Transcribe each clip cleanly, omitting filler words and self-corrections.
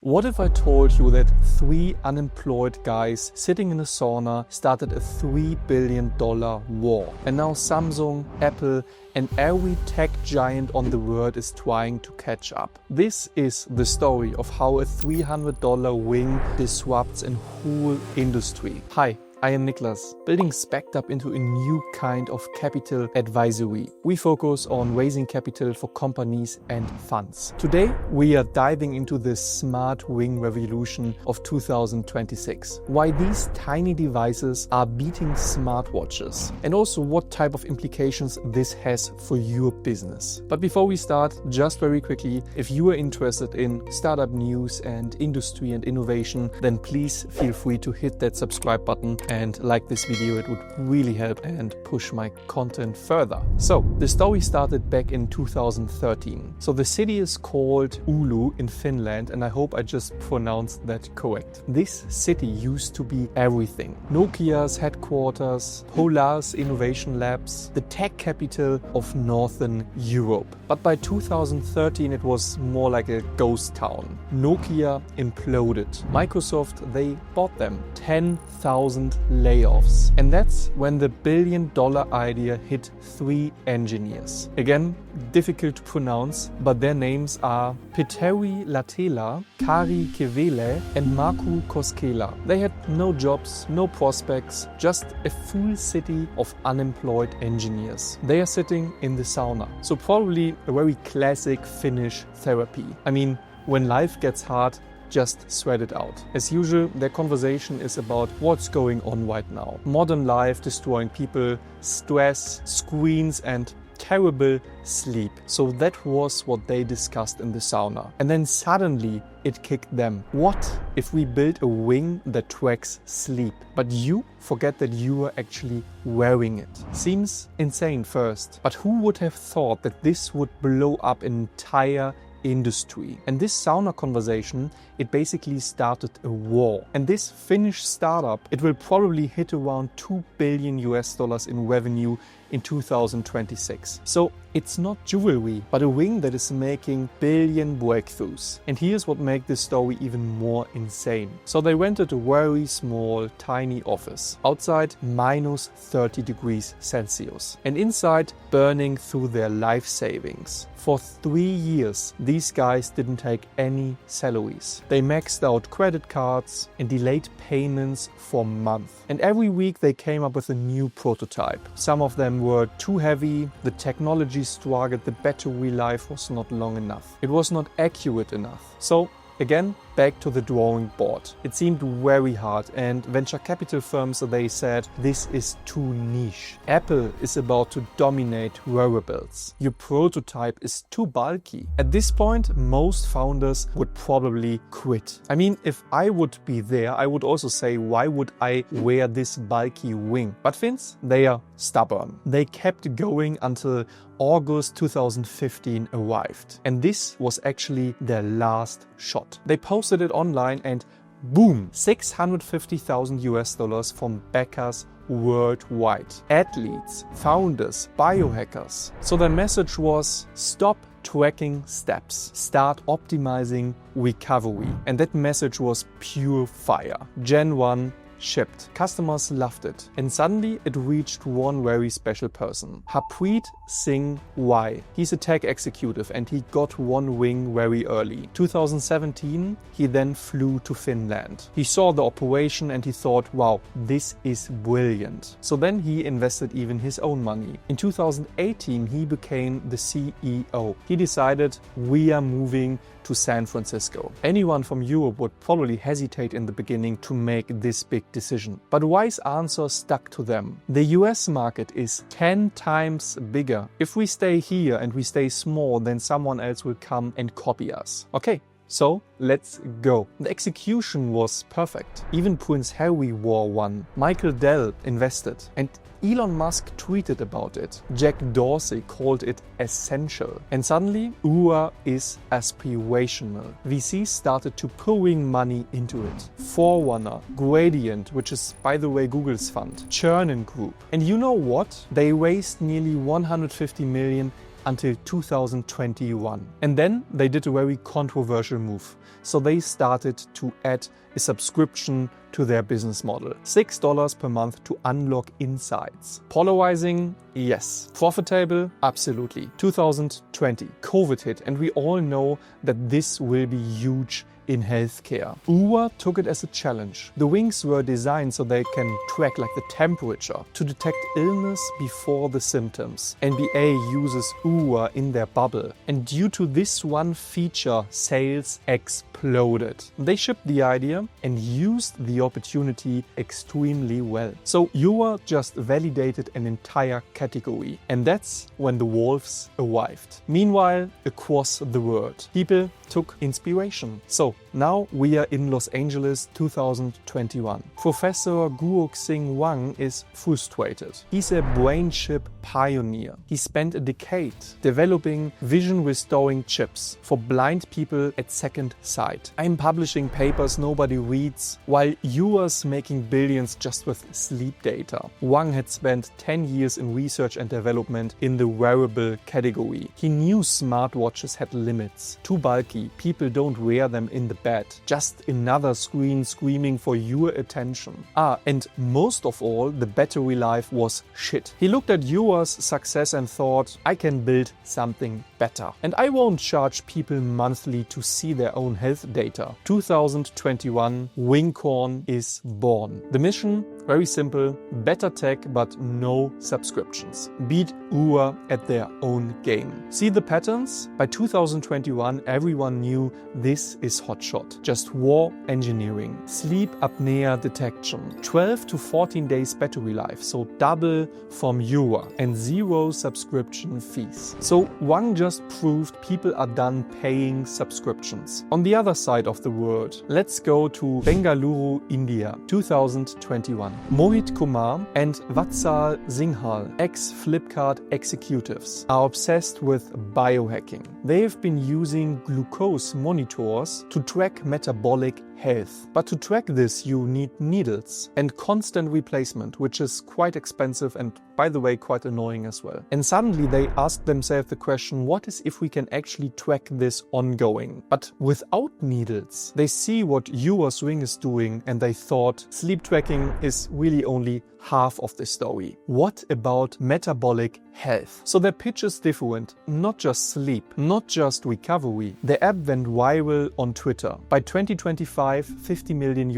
What if I told you that 3 unemployed guys sitting in a sauna started a $3 billion war? And now Samsung, Apple, and every tech giant on the world is trying to catch up. This is the story of how a $300 wing disrupts a whole industry. Hi, I am Niklas, building Spect Up into a new kind of capital advisory. We focus on raising capital for companies and funds. Today, we are diving into the smart wing revolution of 2026. Why these tiny devices are beating smartwatches, and also what type of implications this has for your business. But before we start, just very quickly, if you are interested in startup news and industry and innovation, then please feel free to hit that subscribe button and like this video. It would really help and push my content further. So the story started back in 2013. So the city is called Oulu in Finland, and I hope I just pronounced that correct. This city used to be everything. Nokia's headquarters, Polar's innovation labs, the tech capital of Northern Europe. But by 2013 it was more like a ghost town. Nokia imploded. Microsoft, they bought them. 10,000 layoffs. And that's when the billion-dollar idea hit 3 engineers. Again, difficult to pronounce, but their names are Petteri, Lahtela, Kari, Kivelä, and Markku, Koskela. They had no jobs, no prospects, just a full city of unemployed engineers. They are sitting in the sauna. So probably a very classic Finnish therapy. I mean, when life gets hard, just sweat it out. As usual, their conversation is about what's going on right now. Modern life destroying people, stress, screens, and terrible sleep. So that was what they discussed in the sauna. And then suddenly it kicked them. What if we build a wing that tracks sleep, but you forget that you are actually wearing it? Seems insane first, but who would have thought that this would blow up an entire industry? And this sauna conversation, it basically started a war. And this Finnish startup, it will probably hit around $2 billion in revenue in 2026. So it's not jewelry, but a wing that is making billion breakthroughs. And here's what makes this story even more insane. So they rented a very small, tiny office. Outside, minus 30 degrees Celsius. And inside, burning through their life savings. For 3 years, these guys didn't take any salaries. They maxed out credit cards and delayed payments for months. And every week they came up with a new prototype. Some of them were too heavy, the technology struggled, the battery life was not long enough. It was not accurate enough. So again, back to the drawing board. It seemed very hard, and venture capital firms, they said, this is too niche. Apple is about to dominate wearables. Your prototype is too bulky. At this point, most founders would probably quit. I mean, if I would be there, I would also say, why would I wear this bulky wing? But Finns, they are stubborn. They kept going until August 2015 arrived. And this was actually their last shot. They posted it online and boom, $650,000 from backers worldwide. Athletes, founders, biohackers. So their message was, stop tracking steps, start optimizing recovery. And that message was pure fire. Gen 1 shipped. Customers loved it. And suddenly it reached one very special person. Harpreet Singh Y. He's a tech executive and he got one wing very early. 2017, he then flew to Finland. He saw the operation and he thought, wow, this is brilliant. So then he invested even his own money. In 2018, he became the CEO. He decided, we are moving to San Francisco. Anyone from Europe would probably hesitate in the beginning to make this big decision. But a wise answer stuck to them. The US market is 10 times bigger. If we stay here and we stay small, then someone else will come and copy us. Okay. So let's go. The execution was perfect. Even Prince Harry wore one. Michael Dell invested. And Elon Musk tweeted about it. Jack Dorsey called it essential. And suddenly, Oura is aspirational. VCs started to pouring money into it. Forerunner, Gradient, which is, by the way, Google's fund, Chernin Group. And you know what? They raised nearly 150 million until 2021. And then they did a very controversial move. So they started to add a subscription to their business model. $6 per month to unlock insights. Polarizing? Yes. Profitable? Absolutely. 2020, COVID hit, and we all know that this will be huge in healthcare. Oura took it as a challenge. The wings were designed so they can track like the temperature to detect illness before the symptoms. NBA uses Oura in their bubble, and due to this one feature, sales exploded. They shipped the idea and used the opportunity extremely well. So Oura just validated an entire category, and that's when the wolves arrived. Meanwhile, across the world, people took inspiration. So now we are in Los Angeles 2021. Professor Guoxing Wang is frustrated. He's a brain chip pioneer. He spent a decade developing vision restoring chips for blind people at second sight. I'm publishing papers nobody reads, while Oura's making billions just with sleep data. Wang had spent 10 years in research and development in the wearable category. He knew smartwatches had limits. Too bulky. People don't wear them in the bed. Just another screen screaming for your attention. And most of all, the battery life was shit. He looked at Oura's success and thought, I can build something better. And I won't charge people monthly to see their own health data. 2021, Wingcorn is born. The mission? Very simple, better tech but no subscriptions. Beat Oura at their own game. See the patterns? By 2021, everyone knew this is hotshot. Just war engineering, sleep apnea detection, 12 to 14 days battery life, so double from Oura, and 0 subscription fees. So Wang just proved people are done paying subscriptions. On the other side of the world, let's go to Bengaluru, India, 2021. Mohit Kumar and Vatsal Singhal, ex-Flipkart executives, are obsessed with biohacking. They have been using glucose monitors to track metabolic health. But to track this, you need needles and constant replacement, which is quite expensive and, by the way, quite annoying as well. And suddenly they asked themselves the question, what is if we can actually track this ongoing? But without needles. They see what Oura Ring is doing and they thought sleep tracking is really only half of the story. What about metabolic health? So their pitch is different. Not just sleep, not just recovery. The app went viral on Twitter. By 2025, $50 million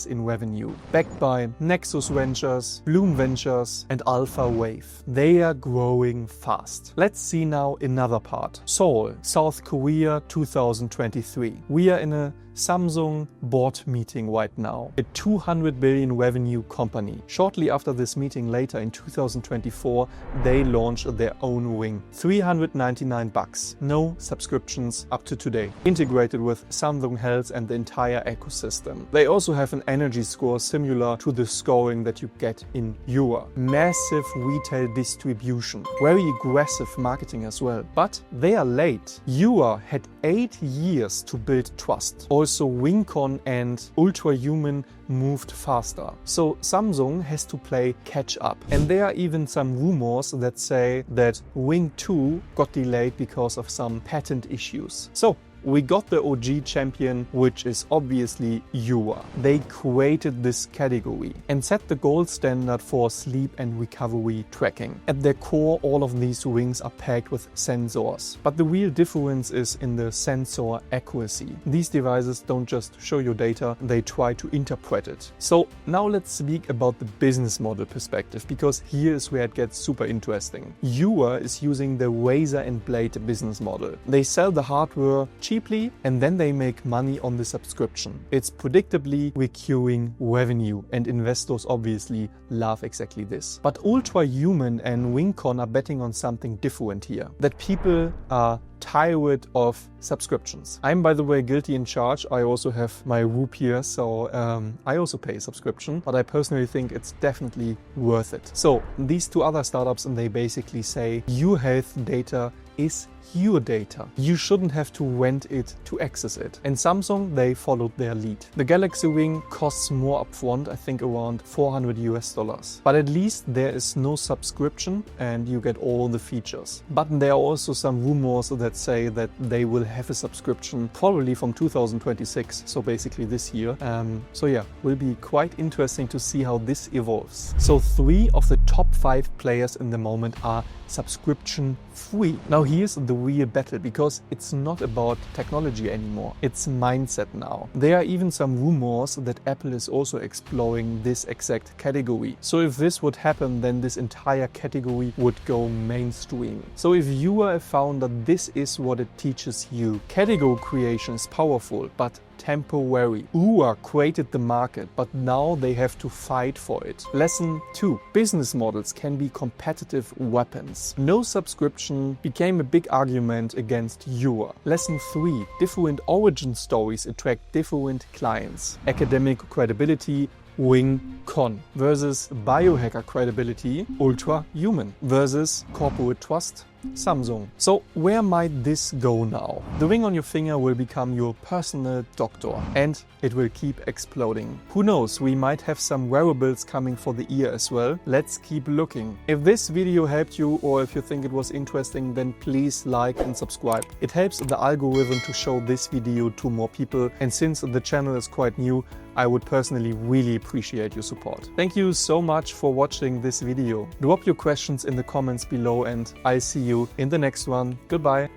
in revenue. Backed by Nexus Ventures, Bloom Ventures and Alpha Wave. They are growing fast. Let's see now another part. Seoul, South Korea 2023. We are in a Samsung board meeting right now, a 200 billion revenue company. Shortly after this meeting later in 2024, they launched their own ring. $399. No subscriptions up to today. Integrated with Samsung Health and the entire ecosystem. They also have an energy score similar to the scoring that you get in Oura. Massive retail distribution. Very aggressive marketing as well. But they are late. Oura had 8 years to build trust. Also Wingcorn and Ultrahuman moved faster. So Samsung has to play catch up. And there are even some rumors that say that Wing 2 got delayed because of some patent issues. So we got the OG champion, which is obviously Oura. They created this category and set the gold standard for sleep and recovery tracking. At their core, all of these rings are packed with sensors. But the real difference is in the sensor accuracy. These devices don't just show you data, they try to interpret it. So now let's speak about the business model perspective, because here is where it gets super interesting. Oura is using the razor and blade business model. They sell the hardware cheaply and then they make money on the subscription. It's predictably recurring revenue and investors obviously love exactly this. But Ultrahuman and Wingcorn are betting on something different here. That people are tired of subscriptions. I'm, by the way, guilty in charge. I also have my Whoop here, so I also pay a subscription, but I personally think it's definitely worth it. So these two other startups, and they basically say your health data is your data. You shouldn't have to rent it to access it. And Samsung, they followed their lead. The Galaxy Ring costs more upfront, I think around $400. But at least there is no subscription and you get all the features. But there are also some rumors that say that they will have a subscription probably from 2026, so basically this year. So yeah, will be quite interesting to see how this evolves. So 3 of the top 5 players in the moment are subscription free. Now here's the real battle, because it's not about technology anymore, it's mindset now. There are even some rumors that Apple is also exploring this exact category. So if this would happen, then this entire category would go mainstream. So if you are a founder, this is what it teaches you. Category creation is powerful, but temporary. Oura created the market, but now they have to fight for it. Lesson 2. Business models can be competitive weapons. No subscription became a big argument against Oura. Lesson 3. Different origin stories attract different clients. Academic credibility, Ring Con, versus biohacker credibility, ultra human, versus corporate trust, Samsung. So where might this go now? The ring on your finger will become your personal doctor, and it will keep exploding. Who knows, we might have some wearables coming for the ear as well. Let's keep looking. If this video helped you, or if you think it was interesting, then please like and subscribe. It helps the algorithm to show this video to more people, and since the channel is quite new, I would personally really appreciate your support. Thank you so much for watching this video. Drop your questions in the comments below and I'll see you in the next one. Goodbye.